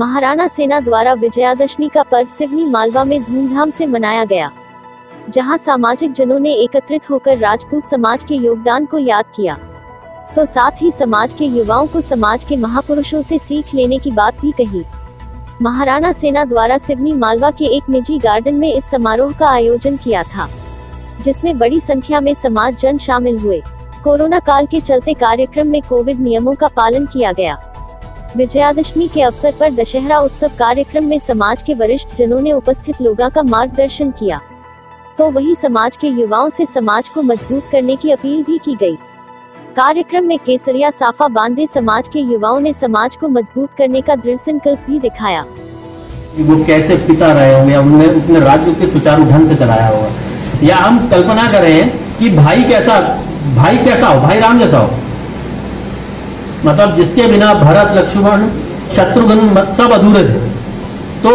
महाराणा सेना द्वारा विजयादशमी का पर्व सिवनी मालवा में धूमधाम से मनाया गया, जहां सामाजिक जनों ने एकत्रित होकर राजपूत समाज के योगदान को याद किया, तो साथ ही समाज के युवाओं को समाज के महापुरुषों से सीख लेने की बात भी कही। महाराणा सेना द्वारा सिवनी मालवा के एक निजी गार्डन में इस समारोह का आयोजन किया था, जिसमें बड़ी संख्या में समाज जन शामिल हुए। कोरोना काल के चलते कार्यक्रम में कोविड नियमों का पालन किया गया। विजयादशमी के अवसर पर दशहरा उत्सव कार्यक्रम में समाज के वरिष्ठ जनों ने उपस्थित लोगों का मार्गदर्शन किया, तो वही समाज के युवाओं से समाज को मजबूत करने की अपील भी की गई। कार्यक्रम में केसरिया साफा बांधे समाज के युवाओं ने समाज को मजबूत करने का दृढ़ संकल्प भी दिखाया। वो कैसे पिता रहे होंगे, उन्होंने अपने राज्य के सुचारू ढंग से चलाया होगा, या हम कल्पना करें कि भाई कैसा हो, भाई राम जैसा हो, मतलब जिसके बिना भरत लक्ष्मण शत्रुघ्न सब अधूरे थे। तो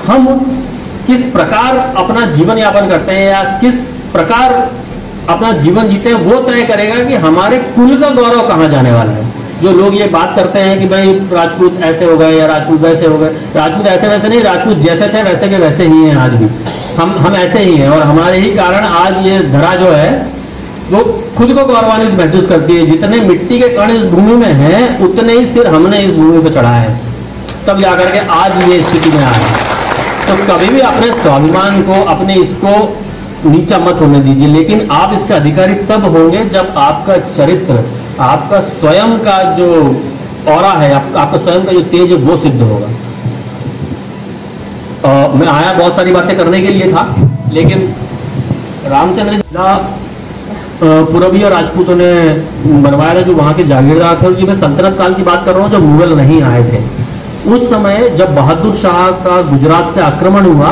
हम किस प्रकार अपना जीवन यापन करते हैं या किस प्रकार अपना जीवन जीते हैं, वो तय करेगा कि हमारे कुल का गौरव कहाँ जाने वाला है। जो लोग ये बात करते हैं कि भाई राजपूत ऐसे हो गए या राजपूत वैसे हो गए, राजपूत ऐसे वैसे नहीं, राजपूत जैसे थे वैसे के वैसे ही हैं। आज भी हम ऐसे ही हैं, और हमारे ही कारण आज ये धरा जो है वो खुद को गौरवान्वित महसूस करती है। जितने मिट्टी के कण इस भूमि में हैं, उतने ही सिर हमने इस भूमि पर चढ़ाया है, तब जाकर के आज ये स्थिति में आए। तो कभी भी अपने स्वाभिमान को, अपने इसको नीचा मत होने दीजिए, लेकिन आप इसके अधिकारी तब होंगे जब आपका चरित्र, आपका स्वयं का जो ऑरा है, आपका स्वयं का जो तेज है वो सिद्ध होगा। मैं आया बहुत सारी बातें करने के लिए था, लेकिन रामचंद्र पुरबी और राजपूतों ने बनवाया था, जो वहां के जागीरदार थे। मैं सल्तनत काल की बात कर रहा हूँ, जब मुगल नहीं आए थे। उस समय जब बहादुर शाह का गुजरात से आक्रमण हुआ,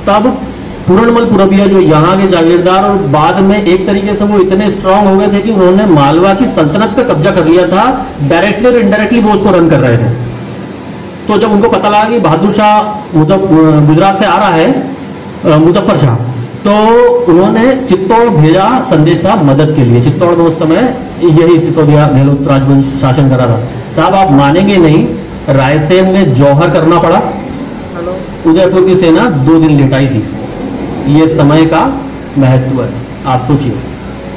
तब पूरणमल पुरबिया जो यहाँ के जागीरदार, और बाद में एक तरीके से वो इतने स्ट्रांग हो गए थे कि उन्होंने मालवा की सल्तनत पे कब्जा कर लिया था। डायरेक्टली और इनडायरेक्टली वो उसको रन कर रहे थे। तो जब उनको पता लगा कि बहादुर शाह गुजरात से आ रहा है, मुजफ्फर शाह, तो उन्होंने चित्तौड़ भेजा संदेशा मदद के लिए। चित्तौड़ में उस समय यही सिसोदिया गहलोत राजवंश शासन कर रहा था। साहब आप मानेंगे नहीं, रायसेन में जौहर करना पड़ा, उदयपुर की सेना 2 दिन लेट आई थी। ये समय का महत्व है, आप सोचिए,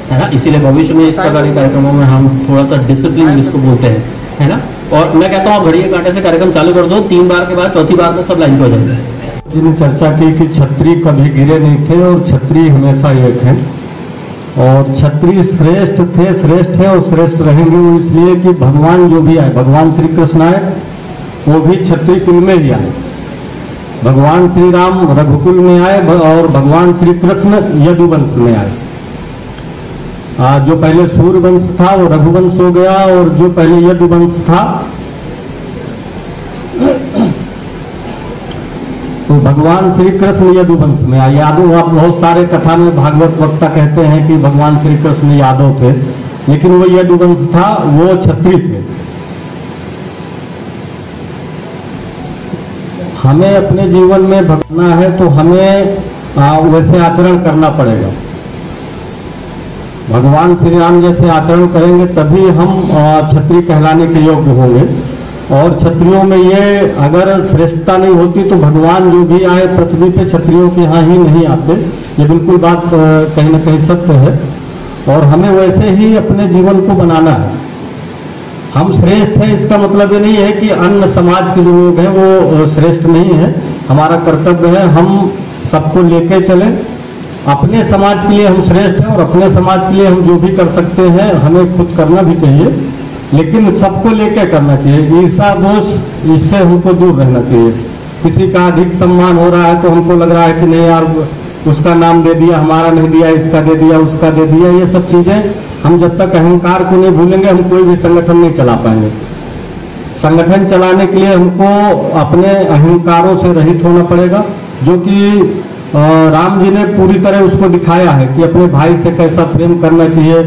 है ना। इसीलिए भविष्य में इस प्रकार के कार्यक्रमों में हम थोड़ा सा डिसिप्लिन जिसको बोलते हैं, है ना। और मैं कहता हूँ घड़िए कांटे से कार्यक्रम चालू कर दो, 3 बार के बाद चौथी बार में सब लाइन पे हो जाएंगे। जिन्होंने चर्चा की कि क्षत्रिय कभी गिरे नहीं थे और क्षत्रिय हमेशा एक हैं, और क्षत्रिय श्रेष्ठ थे, श्रेष्ठ है और श्रेष्ठ रहेंगे। वो इसलिए कि भगवान जो भी आए, भगवान श्री कृष्ण आए, वो भी क्षत्रिय कुल में ही आए। भगवान श्री राम रघुकुल में आए और भगवान श्री कृष्ण यदुवंश में आए। जो पहले सूर्यवंश था वो रघुवंश हो गया, और जो पहले यदुवंश था तो भगवान श्री कृष्ण यदुवंश में आए। यादव, आप बहुत सारे कथा में भागवत वक्ता कहते हैं कि भगवान श्री कृष्ण यादव थे, लेकिन वो यदुवंश था, वो क्षत्रिय थे। हमें अपने जीवन में भगना है तो हमें वैसे आचरण करना पड़ेगा। भगवान श्री राम जैसे आचरण करेंगे तभी हम क्षत्रिय कहलाने के योग्य होंगे। और क्षत्रियों में ये अगर श्रेष्ठता नहीं होती तो भगवान जो भी आए पृथ्वी पे क्षत्रियों के यहाँ ही नहीं आते। ये बिल्कुल बात कहीं ना कहीं सत्य है, और हमें वैसे ही अपने जीवन को बनाना है। हम श्रेष्ठ हैं इसका मतलब ये नहीं है कि अन्य समाज के जो लोग हैं वो श्रेष्ठ नहीं है। हमारा कर्तव्य है हम सबको लेके चलें। अपने समाज के लिए हम श्रेष्ठ हैं, और अपने समाज के लिए हम जो भी कर सकते हैं हमें खुद करना भी चाहिए, लेकिन सबको लेके करना चाहिए। ईर्ष्या दोष, इससे हमको दूर रहना चाहिए। किसी का अधिक सम्मान हो रहा है तो हमको लग रहा है कि नहीं यार, उसका नाम दे दिया, हमारा नहीं दिया, इसका दे दिया, उसका दे दिया। ये सब चीजें हम जब तक अहंकार को नहीं भूलेंगे, हम कोई भी संगठन नहीं चला पाएंगे। संगठन चलाने के लिए हमको अपने अहंकारों से रहित होना पड़ेगा, जो कि राम जी ने पूरी तरह उसको दिखाया है कि अपने भाई से कैसा प्रेम करना चाहिए,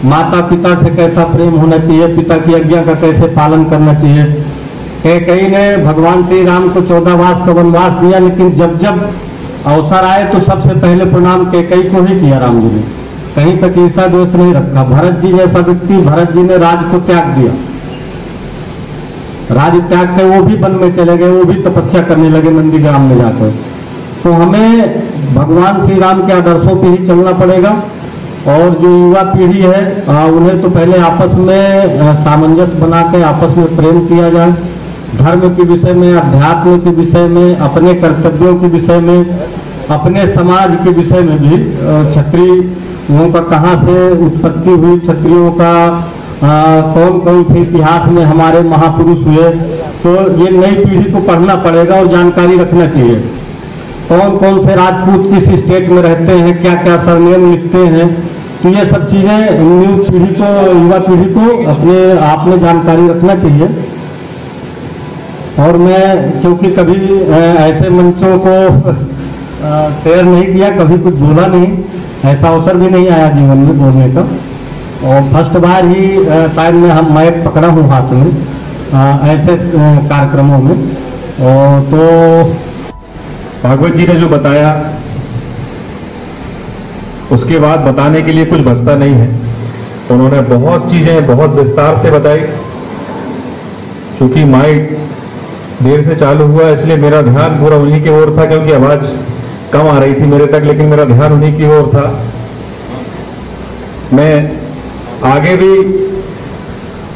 माता पिता से कैसा प्रेम होना चाहिए, पिता की आज्ञा का कैसे पालन करना चाहिए। कैकेयी ने भगवान श्री राम को 14 वर्ष का वनवास दिया, लेकिन जब जब अवसर आए तो सबसे पहले प्रणाम कैकेयी को ही किया राम जी ने। कहीं तक ईर्ष्या दोष नहीं रखा। भरत जी जैसा व्यक्ति, भरत जी ने राज को त्याग दिया, राज्य त्याग के वो भी वन में चले गए, वो भी तपस्या करने लगे नंदीग्राम में जाकर। तो हमें भगवान श्री राम के आदर्शों पे ही चलना पड़ेगा। और जो युवा पीढ़ी है उन्हें तो पहले आपस में सामंजस्य बना के आपस में प्रेम किया जाए, धर्म के विषय में, अध्यात्म के विषय में, अपने कर्तव्यों के विषय में, अपने समाज के विषय में भी, क्षत्रियों का कहाँ से उत्पत्ति हुई, क्षत्रियों का कौन कौन से इतिहास में हमारे महापुरुष हुए, तो ये नई पीढ़ी को पढ़ना पड़ेगा और जानकारी रखना चाहिए। कौन कौन से राजपूत किस स्टेट में रहते हैं, क्या क्या सरनेम लिखते हैं, तो ये सब चीज़ें न्यू पीढ़ी को, युवा पीढ़ी को अपने आप में जानकारी रखना चाहिए। और मैं क्योंकि कभी ऐसे मंचों को शेयर नहीं किया, कभी कुछ बोला नहीं, ऐसा अवसर भी नहीं आया जीवन में बोलने का, और फर्स्ट बार ही शायद मैं माइक पकड़ा हूँ हाथ में ऐसे कार्यक्रमों में। और तो भागवत जी ने जो बताया उसके बाद बताने के लिए कुछ बचता नहीं है। उन्होंने बहुत चीजें बहुत विस्तार से बताई। क्योंकि माइक देर से चालू हुआ इसलिए मेरा ध्यान पूरा उन्हीं की ओर था, क्योंकि आवाज कम आ रही थी मेरे तक, लेकिन मेरा ध्यान उन्हीं की ओर था। मैं आगे भी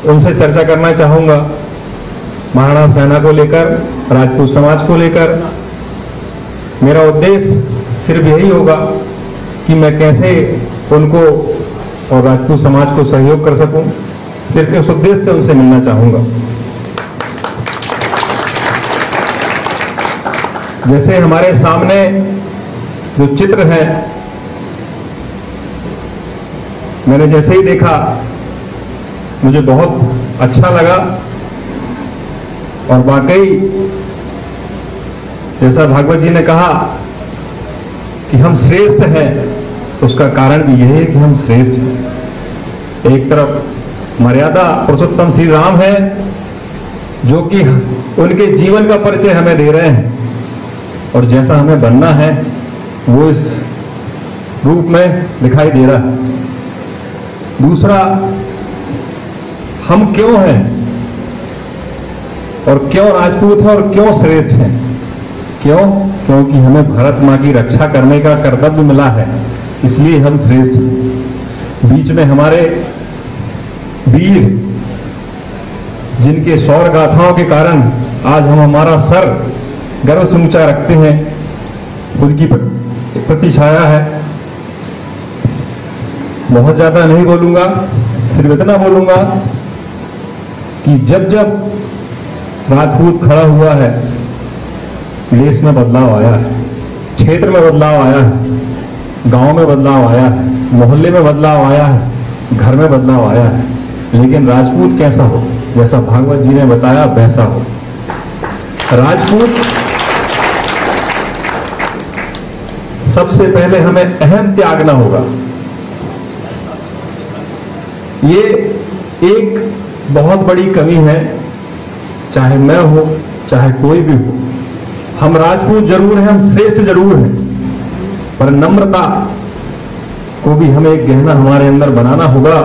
उनसे चर्चा करना चाहूंगा महाराणा सेना को लेकर, राजपूत समाज को लेकर। मेरा उद्देश्य सिर्फ यही होगा कि मैं कैसे उनको और राजपूत समाज को सहयोग कर सकूं, सिर्फ इस उद्देश्य से उनसे मिलना चाहूंगा। जैसे हमारे सामने जो चित्र है, मैंने जैसे ही देखा मुझे बहुत अच्छा लगा। और वाकई जैसा भागवत जी ने कहा कि हम श्रेष्ठ हैं, उसका कारण भी यही है कि हम श्रेष्ठ हैं। एक तरफ मर्यादा पुरुषोत्तम श्री राम है जो कि उनके जीवन का परिचय हमें दे रहे हैं, और जैसा हमें बनना है वो इस रूप में दिखाई दे रहा है। दूसरा, हम क्यों हैं और क्यों राजपूत हैं और क्यों श्रेष्ठ हैं? क्यों? क्योंकि हमें भारत मां की रक्षा करने का कर्तव्य मिला है, इसलिए हम श्रेष्ठ हैं। बीच में हमारे वीर जिनके शौर्य गाथाओं के कारण आज हम हमारा सर गर्व से ऊंचा रखते हैं, उनकी प्रतिछाया है। बहुत ज्यादा नहीं बोलूंगा, सिर्फ इतना बोलूंगा कि जब जब राजपूत खड़ा हुआ है, देश में बदलाव आया है, क्षेत्र में बदलाव आया है, गांव में बदलाव आया है, मोहल्ले में बदलाव आया है, घर में बदलाव आया है। लेकिन राजपूत कैसा हो, जैसा भागवत जी ने बताया वैसा हो। राजपूत सबसे पहले हमें अहम त्यागना होगा। ये एक बहुत बड़ी कमी है, चाहे मैं हो चाहे कोई भी हो। हम राजपूत जरूर हैं, हम श्रेष्ठ जरूर हैं, पर नम्रता को भी हमें एक गहना हमारे अंदर बनाना होगा।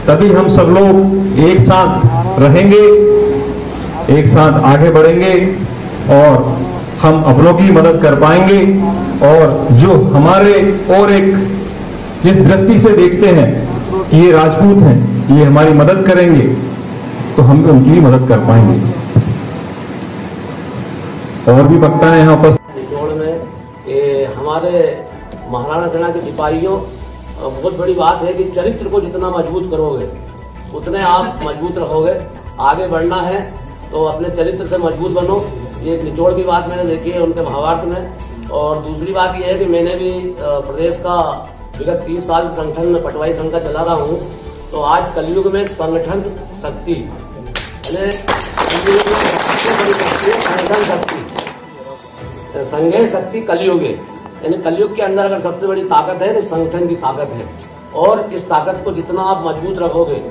तभी हम सब लोग एक साथ रहेंगे, एक साथ आगे बढ़ेंगे और हम अपनों की मदद कर पाएंगे। और जो हमारे और एक जिस दृष्टि से देखते हैं कि ये राजपूत हैं, ये हमारी मदद करेंगे, तो हम उनकी भी मदद कर पाएंगे। और भी वक्ता है यहाँ उपस्थित। निचोड़ में ये हमारे महाराणा सेना के सिपाहियों, बहुत बड़ी बात है कि चरित्र को जितना मजबूत करोगे उतने आप मजबूत रहोगे। आगे बढ़ना है तो अपने चरित्र से मजबूत बनो। ये निचोड़ की बात मैंने देखी है उनके महाभारत में। और दूसरी बात यह है कि मैंने भी प्रदेश का विगत 30 साल संगठन में पटवाई संघ का चला रहा हूँ। तो आज कलयुग में संगठन शक्ति, संगठन शक्ति, संघे शक्ति कलयुगे, यानी कलयुग के अंदर अगर सबसे बड़ी ताकत है तो संगठन की ताकत है। और इस ताकत को जितना आप मजबूत रखोगे,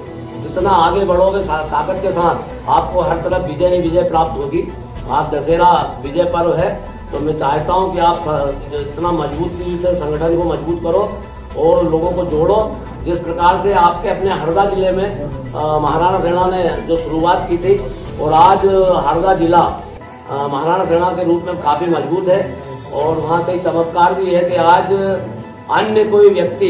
जितना आगे बढ़ोगे ताकत के साथ, आपको हर तरफ विजय ही विजय प्राप्त होगी। आज दशहरा विजय पर्व है, तो मैं चाहता हूं कि आप इतना मजबूती से संगठन को मजबूत करो और लोगों को जोड़ो। जिस प्रकार से आपके अपने हरदा जिले में महाराणा सेना ने जो शुरुआत की थी, और आज हरदा जिला महाराणा सेना के रूप में काफी मजबूत है। और वहाँ कई चमत्कार भी है कि आज अन्य कोई व्यक्ति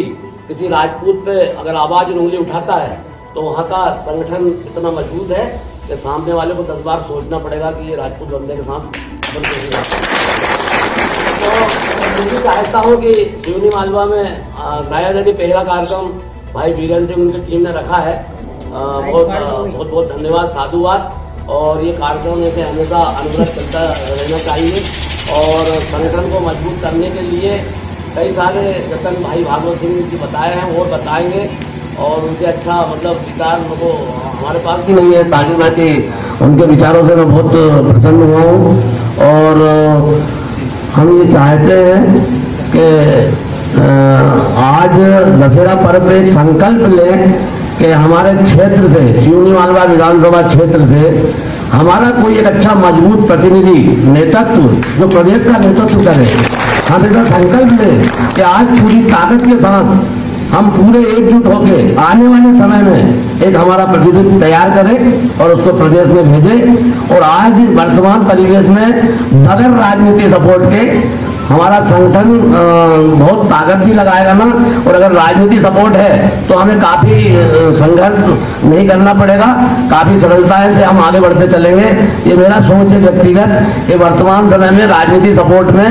किसी राजपूत पे अगर आवाज उंगली उठाता है तो वहाँ का संगठन इतना मजबूत है कि सामने वाले को 10 बार सोचना पड़ेगा कि ये राजपूत बंदे के साथ अपन कैसे जाते हैं। तो मैं चाहता हूँ कि सिवनी मालवा में शायद है कि पहला कार्यक्रम भाई वीरेंद्र सिंह उनकी टीम ने रखा है। बहुत बहुत धन्यवाद, साधुवाद। और ये कार्यक्रम ऐसे हमेशा अनुग्रह चलता रहना चाहिए। और संगठन को मजबूत करने के लिए कई सारे जतन भाई भागवत सिंह जी बताए हैं और बताएंगे। और उनके अच्छा मतलब विचार उनको हमारे पास भी नहीं है, ताकि मैं कि उनके विचारों से मैं बहुत प्रसन्न हुआ हूँ। और हम ये चाहते हैं कि आज दशहरा पर्व पे एक संकल्प लें कि हमारे क्षेत्र से, सिवनी मालवा विधानसभा क्षेत्र से हमारा कोई एक अच्छा मजबूत प्रतिनिधि नेतृत्व जो प्रदेश का नेतृत्व करे। हम ऐसा संकल्प लें कि आज पूरी ताकत के साथ हम पूरे एकजुट होकर आने वाले समय में एक हमारा प्रतिनिधि तैयार करें और उसको प्रदेश में भेजें। और आज वर्तमान परिवेश में बगैर राजनीति सपोर्ट के हमारा संगठन बहुत ताकत भी लगाएगा ना। और अगर राजनीति सपोर्ट है तो हमें काफी संघर्ष नहीं करना पड़ेगा, काफी सरलता से हम आगे बढ़ते चलेंगे। ये मेरा सोच है व्यक्तिगत कि वर्तमान समय में राजनीति सपोर्ट में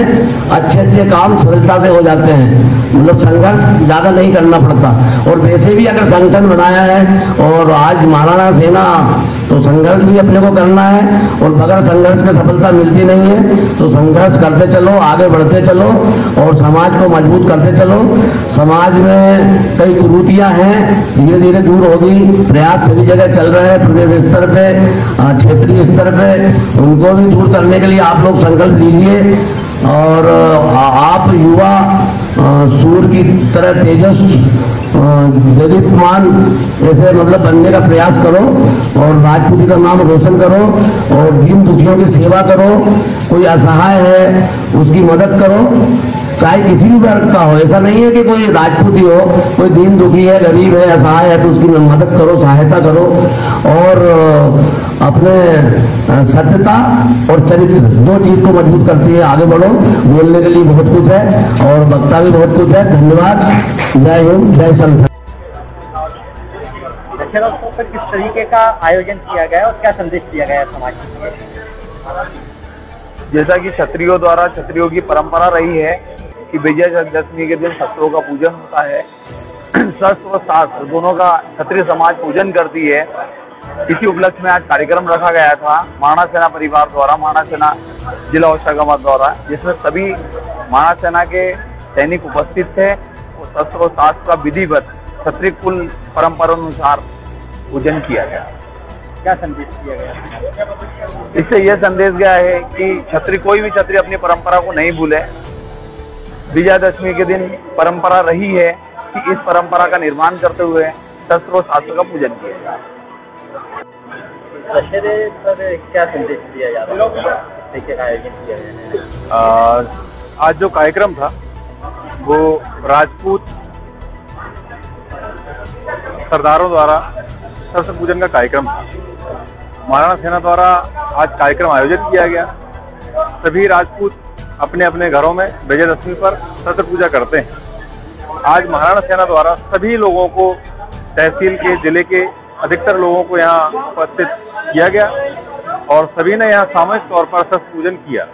अच्छे काम सरलता से हो जाते हैं, मतलब संघर्ष ज्यादा नहीं करना पड़ता। और वैसे भी अगर संगठन बनाया है और आज महाराणा सेना, तो संघर्ष भी अपने को करना है। और बगैर संघर्ष की सफलता मिलती नहीं है, तो संघर्ष करते चलो, आगे बढ़ते चलो और समाज को मजबूत करते चलो। समाज में कई कुरीतियां हैं, धीरे धीरे दूर होगी। प्रयास सभी जगह चल रहे हैं, प्रदेश स्तर पे, क्षेत्रीय स्तर पे, उनको भी दूर करने के लिए आप लोग संकल्प लीजिए। और आप युवा सूर्य की तरह तेजस जगतमान ऐसे मतलब बनने का प्रयास करो और राजपूती का नाम रोशन करो और दीन दुखियों की सेवा करो। कोई असहाय है उसकी मदद करो, चाहे किसी भी वर्ग का हो। ऐसा नहीं है कि कोई राजपूती हो, कोई दीन दुखी है, गरीब है, असहाय है तो उसकी मदद करो, सहायता करो। और अपने सत्यता और चरित्र दो चीज को मजबूत करती है। आगे बढ़ो, बोलने के लिए बहुत कुछ है और वक्ता भी बहुत कुछ है। धन्यवाद, जय हिंद, जय संघ। दशहरा उत्सव पर किस तरीके का आयोजन किया गया और क्या संदेश दिया गया समाज को? जैसा कि क्षत्रियों द्वारा, क्षत्रियों की परंपरा रही है कि विजयादशमी के दिन शस्त्रों का पूजन होता है। शस्त्र और शास्त्र दोनों का क्षत्रिय समाज पूजन करती है। इसी उपलक्ष्य में आज कार्यक्रम रखा गया था महाराणा सेना परिवार द्वारा, महाराणा सेना जिला होशंगाबाद द्वारा, जिसमें सभी महाराणा सेना के सैनिक उपस्थित थे। और शस्त्र और शास्त्र का विधिवत क्षत्रिय कुल परंपरा अनुसार पूजन किया गया। क्या संदेश दिया गया? इससे यह संदेश गया है कि क्षत्रिय, कोई भी क्षत्रिय अपनी परंपरा को नहीं भूले। विजयादशमी के दिन परंपरा रही है कि इस परंपरा का निर्माण करते हुए शस्त्र और शास्त्र का पूजन किया जाए। दशहरे पर क्या संदेश दिया जा रहा है, का आयोजन किया गया? आज जो कार्यक्रम था वो राजपूत सरदारों द्वारा शस्त्र पूजन का कार्यक्रम था। महाराणा सेना द्वारा आज कार्यक्रम आयोजित किया गया। सभी राजपूत अपने अपने घरों में विजयादशमी पर शस्त्र पूजा करते हैं। आज महाराणा सेना द्वारा सभी लोगों को, तहसील के, जिले के अधिकतर लोगों को यहाँ उपस्थित किया गया और सभी ने यहाँ सामूहिक तौर पर शस्त्र पूजन किया।